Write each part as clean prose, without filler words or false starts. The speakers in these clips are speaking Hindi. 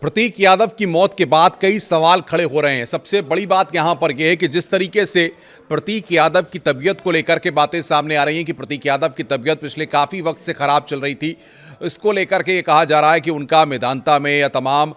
प्रतीक यादव की मौत के बाद कई सवाल खड़े हो रहे हैं। सबसे बड़ी बात यहां पर यह है कि जिस तरीके से प्रतीक यादव की तबीयत को लेकर के बातें सामने आ रही हैं कि प्रतीक यादव की तबीयत पिछले काफ़ी वक्त से ख़राब चल रही थी। इसको लेकर के ये कहा जा रहा है कि उनका मेदांता में या तमाम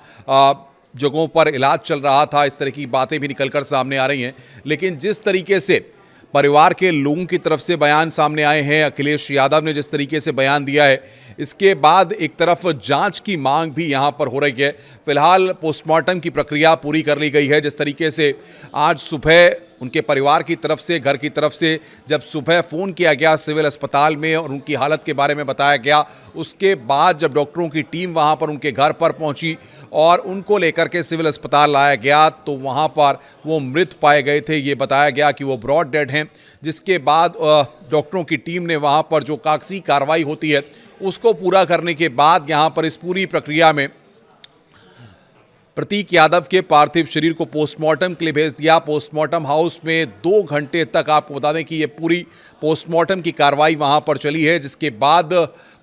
जगहों पर इलाज चल रहा था। इस तरह की बातें भी निकल कर सामने आ रही हैं। लेकिन जिस तरीके से परिवार के लोगों की तरफ से बयान सामने आए हैं, अखिलेश यादव ने जिस तरीके से बयान दिया है, इसके बाद एक तरफ जांच की मांग भी यहां पर हो रही है। फिलहाल पोस्टमार्टम की प्रक्रिया पूरी कर ली गई है। जिस तरीके से आज सुबह उनके परिवार की तरफ से, घर की तरफ से जब सुबह फ़ोन किया गया सिविल अस्पताल में और उनकी हालत के बारे में बताया गया, उसके बाद जब डॉक्टरों की टीम वहां पर उनके घर पर पहुंची और उनको लेकर के सिविल अस्पताल लाया गया तो वहां पर वो मृत पाए गए थे। ये बताया गया कि वो ब्रॉड डेड हैं। जिसके बाद डॉक्टरों की टीम ने वहां पर जो कागजी कार्रवाई होती है उसको पूरा करने के बाद यहां पर इस पूरी प्रक्रिया में प्रतीक यादव के पार्थिव शरीर को पोस्टमार्टम के लिए भेज दिया। पोस्टमार्टम हाउस में 2 घंटे तक, आपको बता दें कि ये पूरी पोस्टमार्टम की कार्रवाई वहां पर चली है। जिसके बाद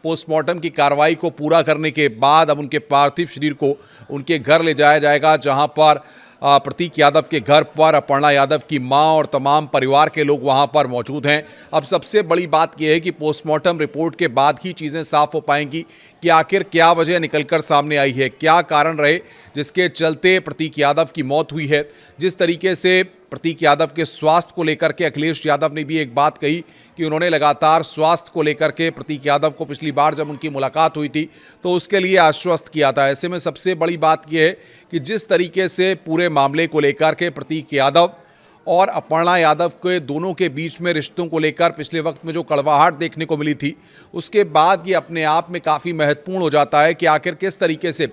पोस्टमार्टम की कार्रवाई को पूरा करने के बाद अब उनके पार्थिव शरीर को उनके घर ले जाया जाएगा, जहां पर प्रतीक यादव के घर पर अपर्णा यादव की मां और तमाम परिवार के लोग वहां पर मौजूद हैं। अब सबसे बड़ी बात यह है कि पोस्टमार्टम रिपोर्ट के बाद ही चीज़ें साफ हो पाएंगी कि आखिर क्या वजह निकलकर सामने आई है, क्या कारण रहे जिसके चलते प्रतीक यादव की मौत हुई है। जिस तरीके से प्रतीक यादव के स्वास्थ्य को लेकर के अखिलेश यादव ने भी एक बात कही कि उन्होंने लगातार स्वास्थ्य को लेकर के प्रतीक यादव को पिछली बार जब उनकी मुलाकात हुई थी तो उसके लिए आश्वस्त किया था। ऐसे में सबसे बड़ी बात यह है कि जिस तरीके से पूरे मामले को लेकर के प्रतीक यादव और अपर्णा यादव के दोनों के बीच में रिश्तों को लेकर पिछले वक्त में जो कड़वाहट देखने को मिली थी, उसके बाद ये अपने आप में काफ़ी महत्वपूर्ण हो जाता है कि आखिर किस तरीके से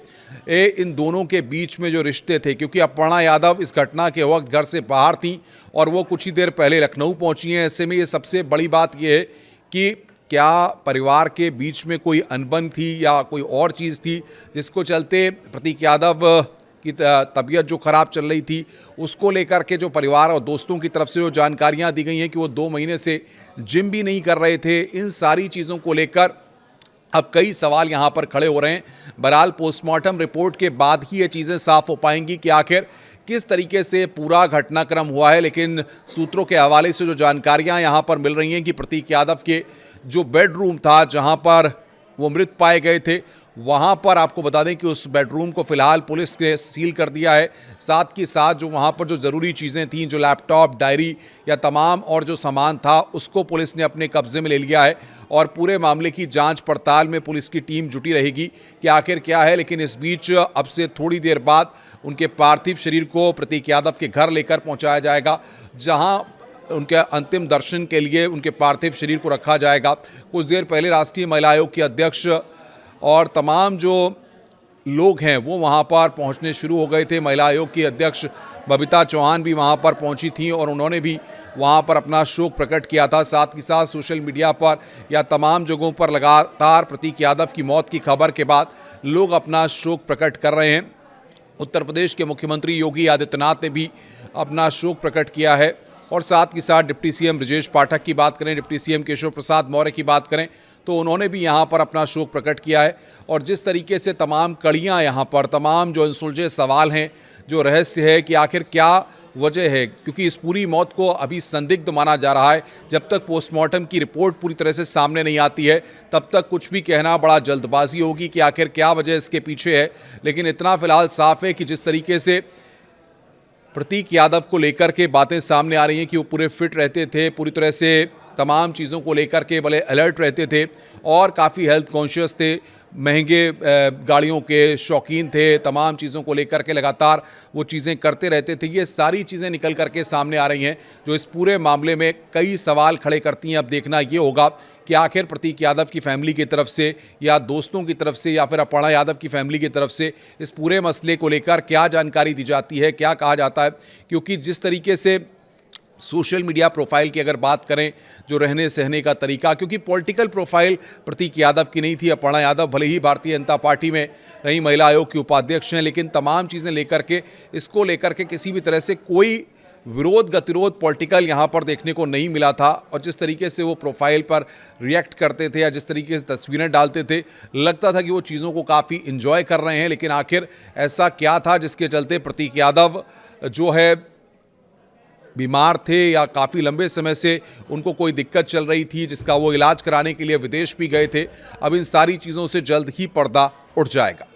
इन दोनों के बीच में जो रिश्ते थे। क्योंकि अपर्णा यादव इस घटना के वक्त घर से बाहर थी और वो कुछ ही देर पहले लखनऊ पहुंची हैं। ऐसे में ये सबसे बड़ी बात ये है कि क्या परिवार के बीच में कोई अनबन थी या कोई और चीज़ थी जिसको चलते प्रतीक यादव की तबीयत जो ख़राब चल रही थी उसको लेकर के जो परिवार और दोस्तों की तरफ से जो जानकारियां दी गई हैं कि वो 2 महीने से जिम भी नहीं कर रहे थे। इन सारी चीज़ों को लेकर अब कई सवाल यहां पर खड़े हो रहे हैं। बहरहाल पोस्टमार्टम रिपोर्ट के बाद ही ये चीज़ें साफ हो पाएंगी कि आखिर किस तरीके से पूरा घटनाक्रम हुआ है। लेकिन सूत्रों के हवाले से जो जानकारियां यहां पर मिल रही हैं कि प्रतीक यादव के जो बेडरूम था जहां पर वो मृत पाए गए थे, वहां पर आपको बता दें कि उस बेडरूम को फिलहाल पुलिस ने सील कर दिया है। साथ ही साथ जो वहां पर जो ज़रूरी चीज़ें थीं, जो लैपटॉप, डायरी या तमाम और जो सामान था, उसको पुलिस ने अपने कब्जे में ले लिया है और पूरे मामले की जांच पड़ताल में पुलिस की टीम जुटी रहेगी कि आखिर क्या है। लेकिन इस बीच अब से थोड़ी देर बाद उनके पार्थिव शरीर को प्रतीक यादव के घर लेकर पहुँचाया जाएगा, जहाँ उनके अंतिम दर्शन के लिए उनके पार्थिव शरीर को रखा जाएगा। कुछ देर पहले राष्ट्रीय महिला आयोग की अध्यक्ष और तमाम जो लोग हैं वो वहाँ पर पहुँचने शुरू हो गए थे। महिला आयोग की अध्यक्ष बबीता चौहान भी वहाँ पर पहुँची थीं और उन्होंने भी वहाँ पर अपना शोक प्रकट किया था। साथ ही साथ सोशल मीडिया पर या तमाम जगहों पर लगातार प्रतीक यादव की मौत की खबर के बाद लोग अपना शोक प्रकट कर रहे हैं। उत्तर प्रदेश के मुख्यमंत्री योगी आदित्यनाथ ने भी अपना शोक प्रकट किया है और साथ ही साथ डिप्टी सीएम ब्रजेश पाठक की बात करें, डिप्टी सीएम केशव प्रसाद मौर्य की बात करें तो उन्होंने भी यहाँ पर अपना शोक प्रकट किया है। और जिस तरीके से तमाम कड़ियाँ यहाँ पर, तमाम जो अनसुलझे सवाल हैं, जो रहस्य है कि आखिर क्या वजह है, क्योंकि इस पूरी मौत को अभी संदिग्ध माना जा रहा है। जब तक पोस्टमार्टम की रिपोर्ट पूरी तरह से सामने नहीं आती है तब तक कुछ भी कहना बड़ा जल्दबाजी होगी कि आखिर क्या वजह इसके पीछे है। लेकिन इतना फिलहाल साफ है कि जिस तरीके से प्रतीक यादव को लेकर के बातें सामने आ रही हैं कि वो पूरे फिट रहते थे, पूरी तरह से तमाम चीज़ों को लेकर के बड़े अलर्ट रहते थे और काफ़ी हेल्थ कॉन्शियस थे, महंगे गाड़ियों के शौकीन थे, तमाम चीज़ों को लेकर के लगातार वो चीज़ें करते रहते थे। ये सारी चीज़ें निकल कर के सामने आ रही हैं जो इस पूरे मामले में कई सवाल खड़े करती हैं। अब देखना ये होगा कि आखिर प्रतीक यादव की फैमिली की तरफ से या दोस्तों की तरफ से या फिर अपर्णा यादव की फैमिली की तरफ से इस पूरे मसले को लेकर क्या जानकारी दी जाती है, क्या कहा जाता है। क्योंकि जिस तरीके से सोशल मीडिया प्रोफाइल की अगर बात करें, जो रहने सहने का तरीका, क्योंकि पॉलिटिकल प्रोफाइल प्रतीक यादव की नहीं थी। अपर्णा यादव भले ही भारतीय जनता पार्टी में रही महिला आयोग की उपाध्यक्ष हैं, लेकिन तमाम चीज़ें लेकर के, इसको लेकर के किसी भी तरह से कोई विरोध गतिरोध पॉलिटिकल यहाँ पर देखने को नहीं मिला था। और जिस तरीके से वो प्रोफाइल पर रिएक्ट करते थे या जिस तरीके से तस्वीरें डालते थे, लगता था कि वो चीज़ों को काफ़ी इन्जॉय कर रहे हैं। लेकिन आखिर ऐसा क्या था जिसके चलते प्रतीक यादव जो है बीमार थे या काफ़ी लंबे समय से उनको कोई दिक्कत चल रही थी जिसका वो इलाज कराने के लिए विदेश भी गए थे। अब इन सारी चीज़ों से जल्द ही पर्दा उठ जाएगा।